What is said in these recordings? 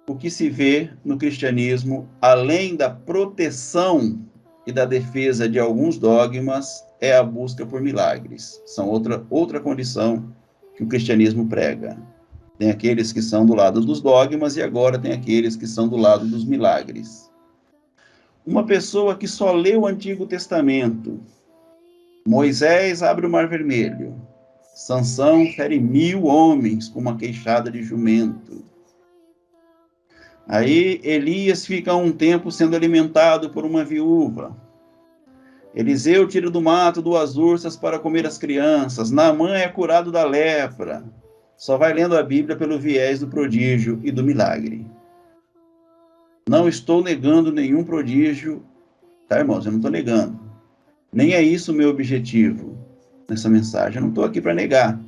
o que se vê no cristianismo, além da proteção e da defesa de alguns dogmas, é a busca por milagres. São outra condição que o cristianismo prega. Tem aqueles que são do lado dos dogmas e agora tem aqueles que são do lado dos milagres. Uma pessoa que só lê o Antigo Testamento, Moisés abre o Mar Vermelho, Sansão fere 1000 homens com uma queixada de jumento. Aí Elias fica um tempo sendo alimentado por uma viúva. Eliseu tira do mato 2 ursas para comer as crianças. Naamã é curado da lepra. Só vai lendo a Bíblia pelo viés do prodígio e do milagre. Não estou negando nenhum prodígio, tá, irmãos? Eu não estou negando. Nem é isso o meu objetivo nessa mensagem. Eu não estou aqui para negar.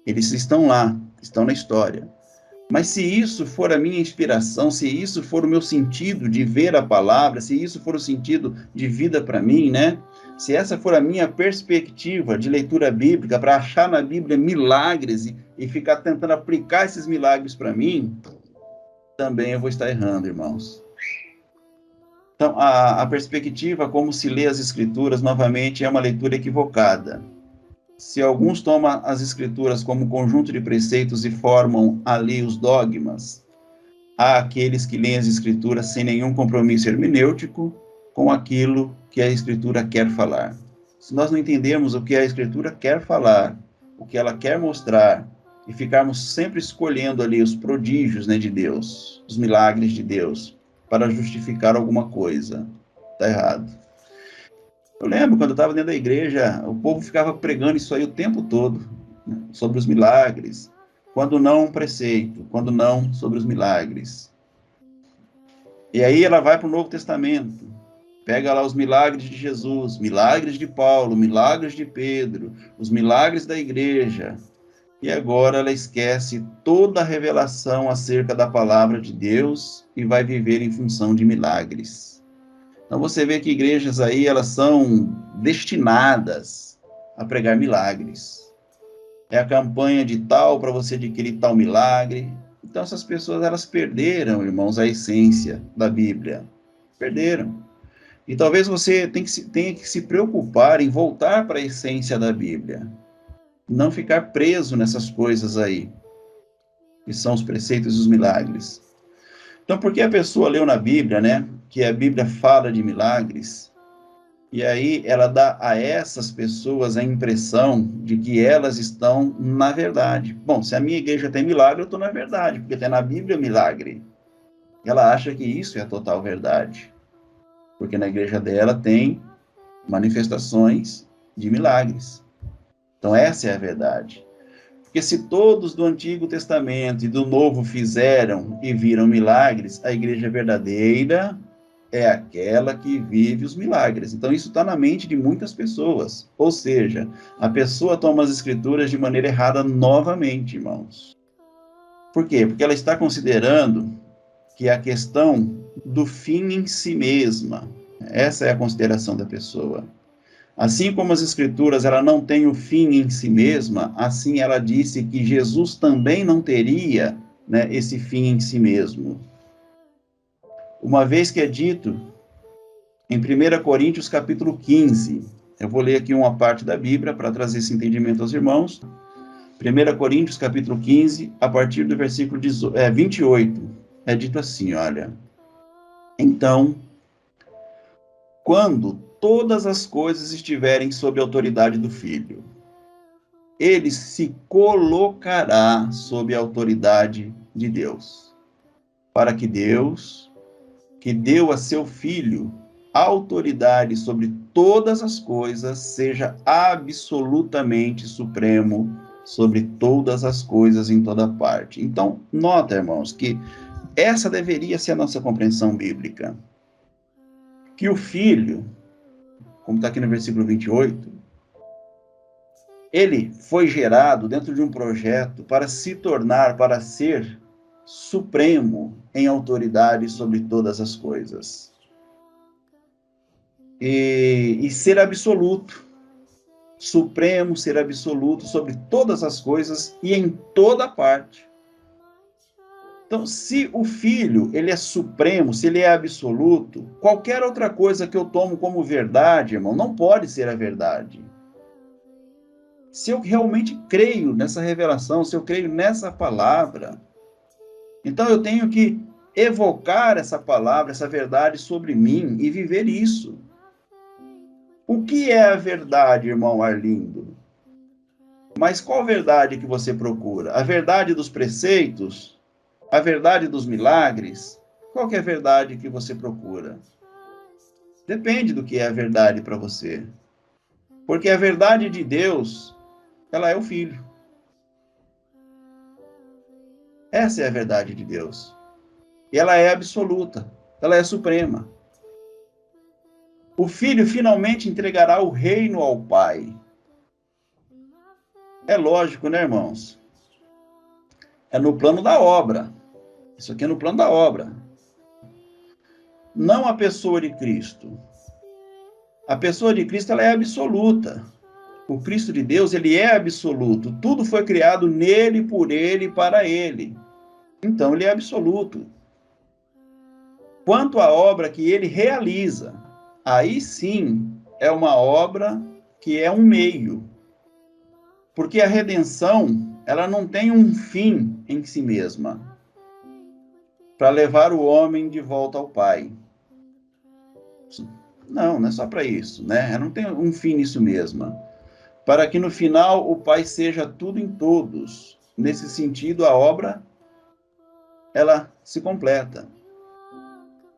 Eles estão lá, estão na história. Mas se isso for a minha inspiração, se isso for o meu sentido de ver a palavra, se isso for o sentido de vida para mim, né? Se essa for a minha perspectiva de leitura bíblica, para achar na Bíblia milagres e ficar tentando aplicar esses milagres para mim, também eu vou estar errando, irmãos. Então, a perspectiva como se lê as Escrituras, novamente, é uma leitura equivocada. Se alguns tomam as Escrituras como conjunto de preceitos e formam ali os dogmas, há aqueles que leem as Escrituras sem nenhum compromisso hermenêutico com aquilo que a Escritura quer falar. Se nós não entendermos o que a Escritura quer falar, o que ela quer mostrar, e ficarmos sempre escolhendo ali os prodígios, né, de Deus, os milagres de Deus, para justificar alguma coisa, está errado. Eu lembro, quando eu estava dentro da igreja, o povo ficava pregando isso aí o tempo todo, né, sobre os milagres, quando não um preceito, quando não sobre os milagres. E aí ela vai para o Novo Testamento, pega lá os milagres de Jesus, milagres de Paulo, milagres de Pedro, os milagres da igreja, e agora ela esquece toda a revelação acerca da palavra de Deus e vai viver em função de milagres. Então você vê que igrejas aí, elas são destinadas a pregar milagres. É a campanha de tal para você adquirir tal milagre. Então essas pessoas, elas perderam, irmãos, a essência da Bíblia. Perderam. E talvez você tenha que se preocupar em voltar para a essência da Bíblia. Não ficar preso nessas coisas aí, que são os preceitos e os milagres. Então, porque a pessoa leu na Bíblia, né, que a Bíblia fala de milagres, e aí ela dá a essas pessoas a impressão de que elas estão na verdade. Bom, se a minha igreja tem milagre, eu estou na verdade, porque tem na Bíblia milagre. Ela acha que isso é a total verdade, porque na igreja dela tem manifestações de milagres. Então, essa é a verdade. Porque se todos do Antigo Testamento e do Novo fizeram e viram milagres, a igreja verdadeira é aquela que vive os milagres. Então, isso está na mente de muitas pessoas. Ou seja, a pessoa toma as Escrituras de maneira errada novamente, irmãos. Por quê? Porque ela está considerando que a questão do fim em si mesma, essa é a consideração da pessoa. Assim como as Escrituras ela não tem o fim em si mesma, assim ela disse que Jesus também não teria, né, esse fim em si mesmo. Uma vez que é dito em 1 Coríntios capítulo 15, eu vou ler aqui uma parte da Bíblia para trazer esse entendimento aos irmãos. 1 Coríntios capítulo 15, a partir do versículo 28, é dito assim, olha: então, quando todas as coisas estiverem sob a autoridade do Filho, ele se colocará sob a autoridade de Deus, para que Deus, que deu a seu Filho autoridade sobre todas as coisas, seja absolutamente supremo sobre todas as coisas em toda parte. Então, nota, irmãos, que essa deveria ser a nossa compreensão bíblica. Que o Filho, como está aqui no versículo 28, ele foi gerado dentro de um projeto para se tornar, para ser supremo em autoridade sobre todas as coisas. E ser absoluto, supremo, ser absoluto sobre todas as coisas e em toda parte. Então, se o Filho, ele é supremo, se ele é absoluto, qualquer outra coisa que eu tomo como verdade, irmão, não pode ser a verdade. Se eu realmente creio nessa revelação, se eu creio nessa palavra, então eu tenho que evocar essa palavra, essa verdade sobre mim e viver isso. O que é a verdade, irmão Arlindo? Mas qual verdade que você procura? A verdade dos preceitos? A verdade dos milagres? Qual que é a verdade que você procura? Depende do que é a verdade para você. Porque a verdade de Deus, ela é o Filho. Essa é a verdade de Deus. E ela é absoluta. Ela é suprema. O Filho finalmente entregará o reino ao Pai. É lógico, né, irmãos? É no plano da obra. Isso aqui é no plano da obra. Não a pessoa de Cristo. A pessoa de Cristo, ela é absoluta. O Cristo de Deus, ele é absoluto. Tudo foi criado nele, por ele e para ele. Então, ele é absoluto. Quanto à obra que ele realiza, aí sim é uma obra que é um meio. Porque a redenção, ela não tem um fim em si mesma para levar o homem de volta ao Pai. Não é só para isso, né? Ela não tem um fim nisso mesmo. Para que no final o Pai seja tudo em todos. Nesse sentido, a obra, ela se completa.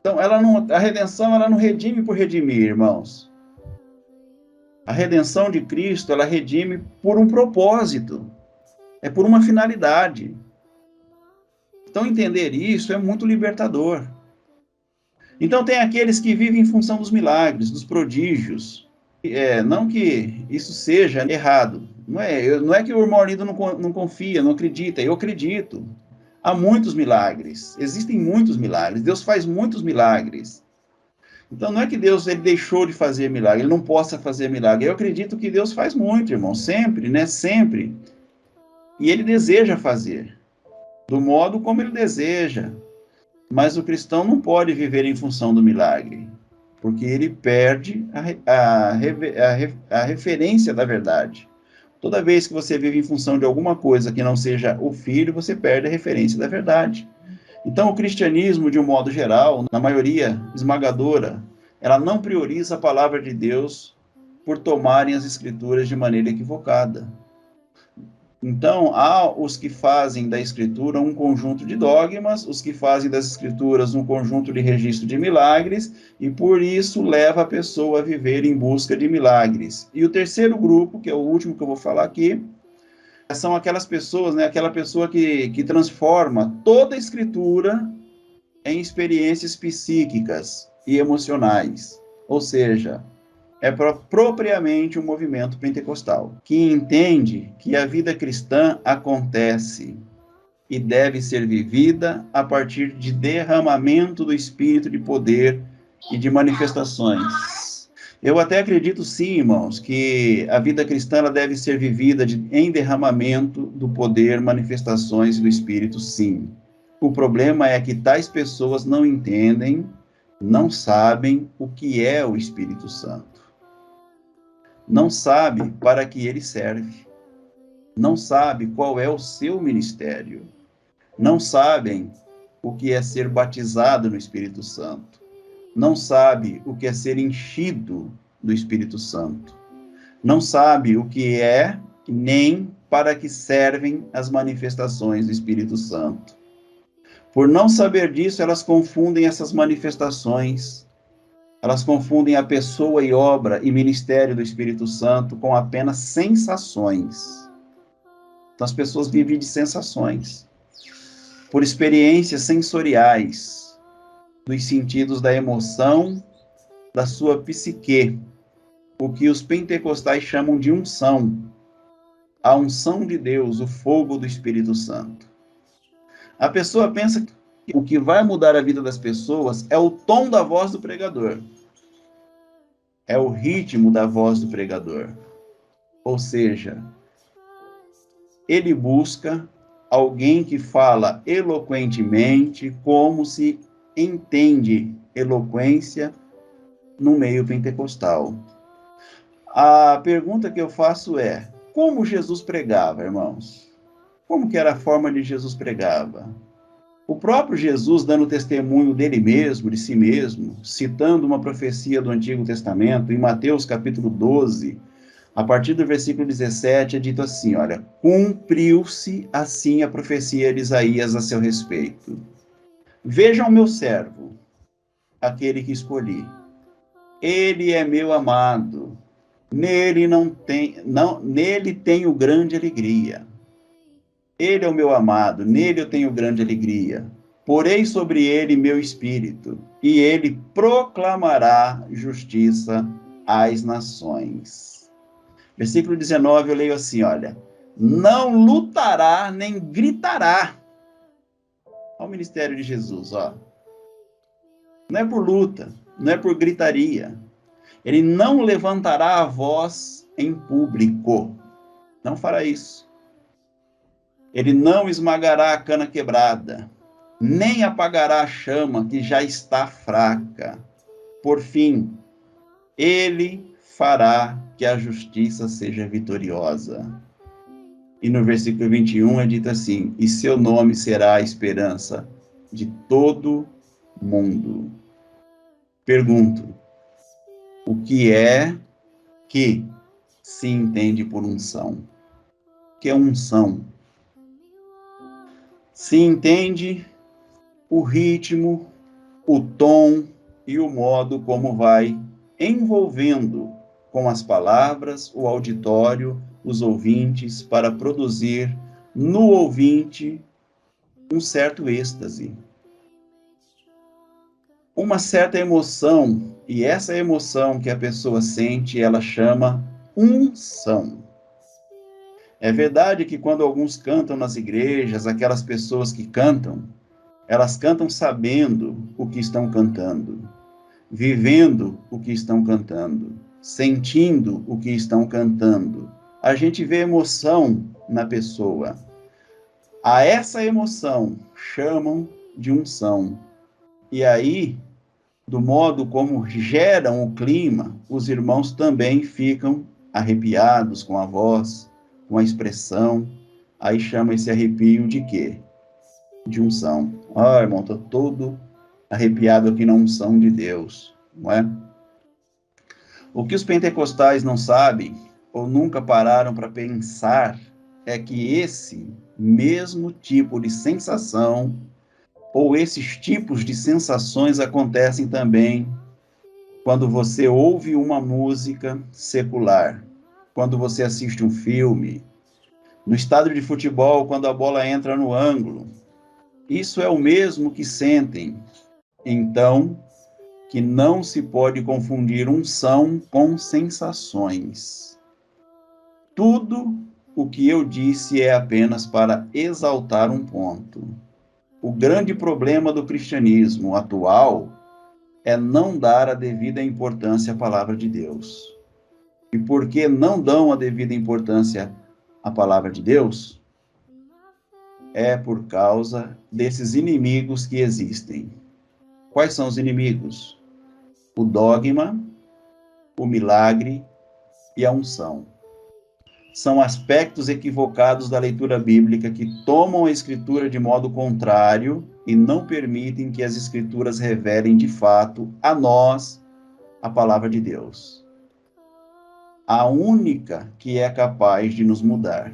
Então, a redenção, ela não redime por redimir, irmãos. A redenção de Cristo, ela redime por um propósito. É por uma finalidade. Então, entender isso é muito libertador. Então, tem aqueles que vivem em função dos milagres, dos prodígios. Não que isso seja errado. Não é que o irmão Arlindo não confia, não acredita. Eu acredito. Há muitos milagres. Existem muitos milagres. Deus faz muitos milagres. Então, não é que Deus ele deixou de fazer milagre, ele não possa fazer milagre. Eu acredito que Deus faz muito, irmão. Sempre, né? Sempre. E ele deseja fazer. Do modo como ele deseja. Mas o cristão não pode viver em função do milagre, porque ele perde a referência da verdade. Toda vez que você vive em função de alguma coisa que não seja o Filho, você perde a referência da verdade. Então, o cristianismo, de um modo geral, na maioria esmagadora, ela não prioriza a palavra de Deus por tomarem as escrituras de maneira equivocada. Então, há os que fazem da Escritura um conjunto de dogmas, os que fazem das Escrituras um conjunto de registro de milagres, e por isso leva a pessoa a viver em busca de milagres. E o terceiro grupo, que é o último que eu vou falar aqui, são aquelas pessoas, né, aquela pessoa que transforma toda a Escritura em experiências psíquicas e emocionais. Ou seja, é propriamente um movimento pentecostal, que entende que a vida cristã acontece e deve ser vivida a partir de derramamento do Espírito de poder e de manifestações. Eu até acredito sim, irmãos, que a vida cristã ela deve ser vivida em derramamento do poder, manifestações do Espírito, sim. O problema é que tais pessoas não entendem, não sabem o que é o Espírito Santo. Não sabe para que ele serve, não sabe qual é o seu ministério, não sabem o que é ser batizado no Espírito Santo, não sabe o que é ser enchido do Espírito Santo, não sabe o que é nem para que servem as manifestações do Espírito Santo. Por não saber disso, elas confundem essas manifestações. Elas confundem a pessoa e obra e ministério do Espírito Santo com apenas sensações. Então, as pessoas vivem de sensações, por experiências sensoriais, dos sentidos da emoção, da sua psique, o que os pentecostais chamam de unção. A unção de Deus, o fogo do Espírito Santo. A pessoa pensa que o que vai mudar a vida das pessoas é o tom da voz do pregador. É o ritmo da voz do pregador. Ou seja, ele busca alguém que fala eloquentemente, como se entende eloquência no meio pentecostal. A pergunta que eu faço é: como Jesus pregava, irmãos? Como que era a forma de Jesus pregava? O próprio Jesus, dando testemunho dele mesmo, de si mesmo, citando uma profecia do Antigo Testamento, em Mateus capítulo 12, a partir do versículo 17, é dito assim, olha, cumpriu-se assim a profecia de Isaías a seu respeito. Vejam meu servo, aquele que escolhi. Ele é meu amado. Nele tenho grande alegria. Ele é o meu amado, nele eu tenho grande alegria. Porei sobre ele meu espírito, e ele proclamará justiça às nações. Versículo 19, eu leio assim, olha. Não lutará nem gritará. Olha o ministério de Jesus, ó. Não é por luta, não é por gritaria. Ele não levantará a voz em público. Não fará isso. Ele não esmagará a cana quebrada, nem apagará a chama que já está fraca. Por fim, ele fará que a justiça seja vitoriosa. E no versículo 21 é dito assim, e seu nome será a esperança de todo mundo. Pergunto, o que é que se entende por unção? O que é unção? Se entende o ritmo, o tom e o modo como vai envolvendo com as palavras o auditório, os ouvintes, para produzir no ouvinte um certo êxtase, uma certa emoção, e essa emoção que a pessoa sente, ela chama unção. É verdade que quando alguns cantam nas igrejas, aquelas pessoas que cantam, elas cantam sabendo o que estão cantando, vivendo o que estão cantando, sentindo o que estão cantando. A gente vê emoção na pessoa. A essa emoção chamam de unção. E aí, do modo como geram o clima, os irmãos também ficam arrepiados com a voz, com a expressão. Aí chama esse arrepio de quê? De unção. Ah, irmão, estou todo arrepiado aqui na unção de Deus, não é? O que os pentecostais não sabem, ou nunca pararam para pensar, é que esse mesmo tipo de sensação, ou esses tipos de sensações acontecem também quando você ouve uma música secular, quando você assiste um filme, no estádio de futebol, quando a bola entra no ângulo. Isso é o mesmo que sentem. Então, que não se pode confundir unção com sensações. Tudo o que eu disse é apenas para exaltar um ponto. O grande problema do cristianismo atual é não dar a devida importância à palavra de Deus. E por que não dão a devida importância à palavra de Deus? É por causa desses inimigos que existem. Quais são os inimigos? O dogma, o milagre e a unção. São aspectos equivocados da leitura bíblica que tomam a Escritura de modo contrário e não permitem que as Escrituras revelem de fato a nós a palavra de Deus. A única que é capaz de nos mudar.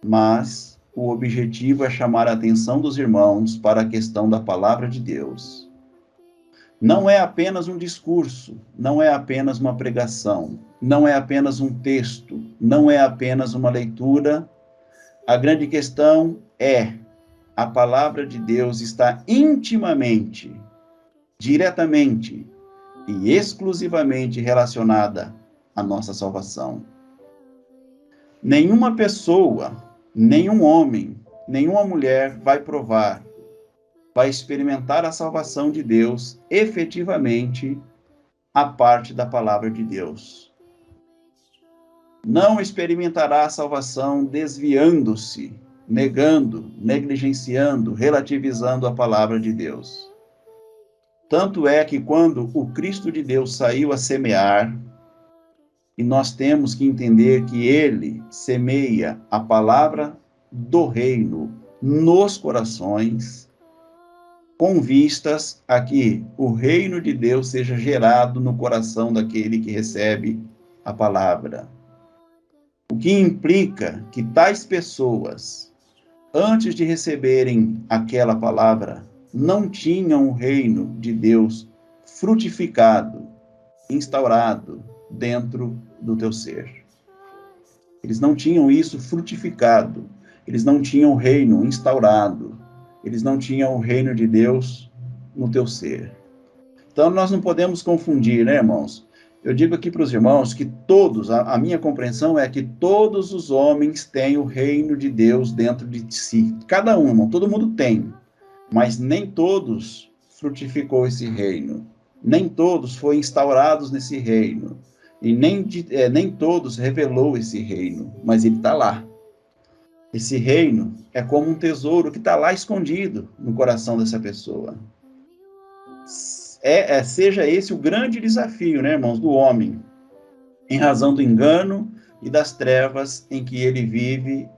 Mas o objetivo é chamar a atenção dos irmãos para a questão da palavra de Deus. Não é apenas um discurso, não é apenas uma pregação, não é apenas um texto, não é apenas uma leitura. A grande questão é: a palavra de Deus está intimamente, diretamente e exclusivamente relacionada à nossa salvação. Nenhuma pessoa, nenhum homem, nenhuma mulher vai provar, vai experimentar a salvação de Deus efetivamente a parte da palavra de Deus. Não experimentará a salvação desviando-se negando, negligenciando, relativizando a palavra de Deus. Tanto é que quando o Cristo de Deus saiu a semear, e nós temos que entender que ele semeia a palavra do reino nos corações, com vistas a que o reino de Deus seja gerado no coração daquele que recebe a palavra. O que implica que tais pessoas, antes de receberem aquela palavra, não tinham o reino de Deus frutificado, instaurado dentro do teu ser. Eles não tinham isso frutificado, eles não tinham o reino instaurado, eles não tinham o reino de Deus no teu ser. Então, nós não podemos confundir, né, irmãos? Eu digo aqui para os irmãos que todos, a minha compreensão é que todos os homens têm o reino de Deus dentro de si. Cada um, irmão, todo mundo tem. Mas nem todos frutificou esse reino. Nem todos foram instaurados nesse reino. E nem todos revelou esse reino. Mas ele está lá. Esse reino é como um tesouro que está lá escondido no coração dessa pessoa. Seja esse o grande desafio, né, irmãos, do homem, em razão do engano e das trevas em que ele vive,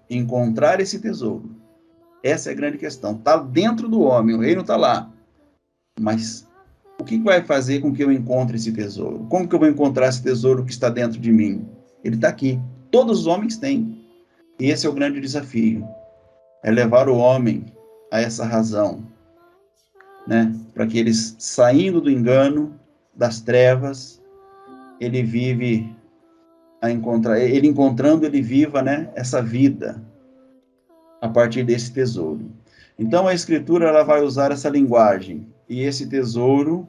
encontrar esse tesouro. Essa é a grande questão. Está dentro do homem, o reino está lá. Mas o que vai fazer com que eu encontre esse tesouro? Como que eu vou encontrar esse tesouro que está dentro de mim? Ele está aqui. Todos os homens têm. E esse é o grande desafio. É levar o homem a essa razão, né? Para que eles, saindo do engano, das trevas, ele encontrando, ele viva, né, essa vida a partir desse tesouro. Então, a Escritura ela vai usar essa linguagem. E esse tesouro,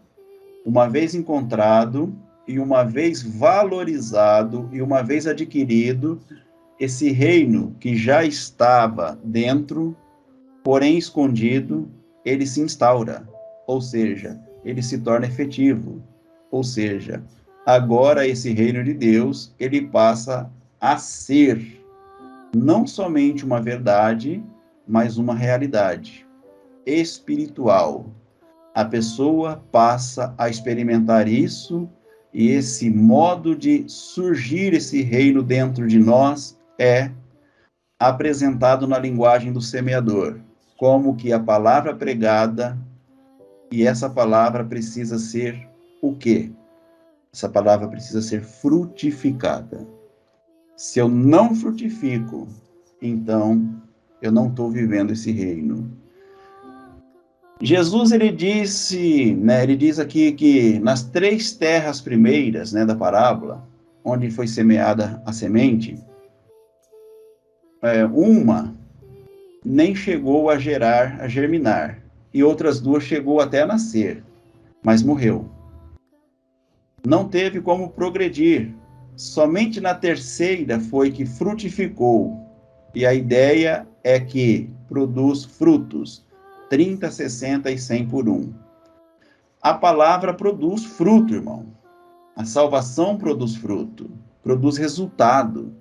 uma vez encontrado, e uma vez valorizado, e uma vez adquirido, esse reino que já estava dentro, porém escondido, ele se instaura. Ou seja, ele se torna efetivo. Ou seja, agora esse reino de Deus, ele passa a ser não somente uma verdade, mas uma realidade espiritual. A pessoa passa a experimentar isso, e esse modo de surgir esse reino dentro de nós é apresentado na linguagem do semeador, como que a palavra pregada, e essa palavra precisa ser o quê? Essa palavra precisa ser frutificada. Se eu não frutifico, então eu não estou vivendo esse reino. Jesus, ele diz aqui que nas 3 terras primeiras, né, da parábola, onde foi semeada a semente, uma nem chegou a germinar, e outras 2 chegou até a nascer, mas morreu. Não teve como progredir. Somente na 3ª foi que frutificou. E a ideia é que produz frutos, 30, 60 e 100 por 1. A palavra produz fruto, irmão. A salvação produz fruto, produz resultado.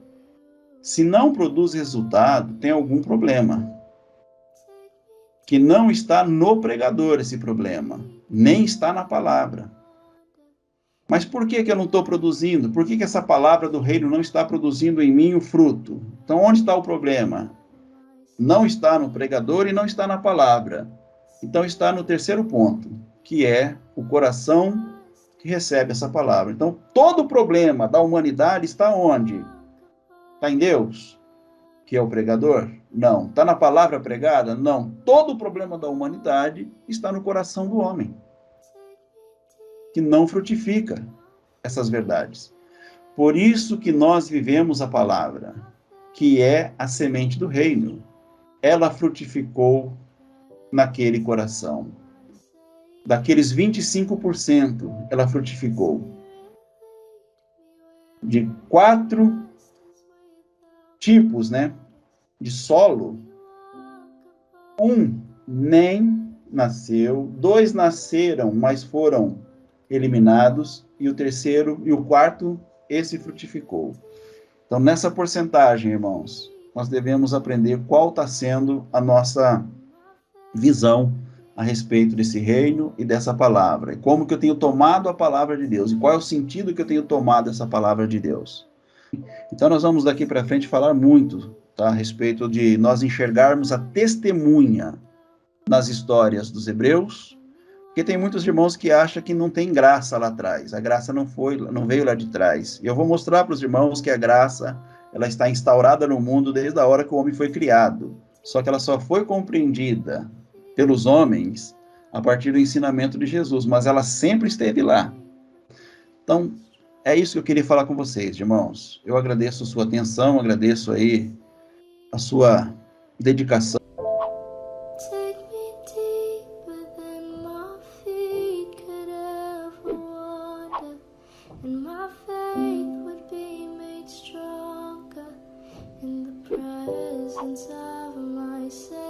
Se não produz resultado, tem algum problema. Que não está no pregador esse problema, nem está na palavra. Mas por que eu não estou produzindo? Por que essa palavra do reino não está produzindo em mim o fruto? Então, onde está o problema? Não está no pregador e não está na palavra. Então, está no 3º ponto, que é o coração que recebe essa palavra. Então, todo o problema da humanidade está onde? Está em Deus, que é o pregador? Não. Está na palavra pregada? Não. Todo o problema da humanidade está no coração do homem, que não frutifica essas verdades. Por isso que nós vivemos a palavra, que é a semente do reino. Ela frutificou naquele coração. Daqueles 25%, ela frutificou. De 4 tipos, né, de solo, 1 nem nasceu, 2 nasceram, mas foram eliminados, e o 3º e o 4º, esse frutificou. Então, nessa porcentagem, irmãos, nós devemos aprender qual está sendo a nossa visão a respeito desse reino e dessa palavra. E como que eu tenho tomado a palavra de Deus. E qual é o sentido que eu tenho tomado essa palavra de Deus. Então nós vamos daqui para frente falar muito, tá, a respeito de nós enxergarmos a testemunha nas histórias dos hebreus, porque tem muitos irmãos que acham que não tem graça lá atrás. A graça não veio lá de trás. E eu vou mostrar para os irmãos que a graça, ela está instaurada no mundo desde a hora que o homem foi criado. Só que ela só foi compreendida pelos homens a partir do ensinamento de Jesus, mas ela sempre esteve lá. Então, é isso que eu queria falar com vocês, irmãos. Eu agradeço a sua atenção, agradeço aí a sua dedicação. Take me deeper than my feet could ever wander, and my faith would be made stronger in the presence of my Savior.